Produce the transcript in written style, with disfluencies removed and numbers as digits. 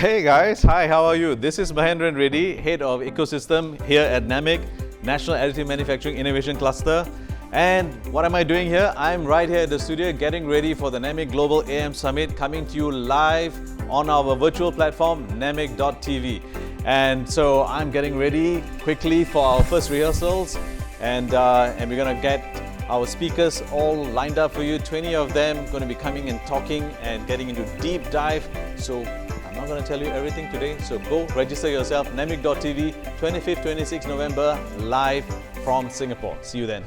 Hey guys, hi, how are you? This is Mahendran Reddy, Head of Ecosystem here at NAMIC, National Additive Manufacturing Innovation Cluster. And what am I doing here? I'm right here at the studio getting ready for the NAMIC Global AM Summit, coming to you live on our virtual platform, namic.tv. And so I'm getting ready quickly for our first rehearsals, and we're going to get our speakers all lined up for you. 20 of them going to be coming and talking and getting into deep dive. So I'm not going to tell you everything today. So go register yourself, namic.tv, 25th, 26th November, live from Singapore. See you then.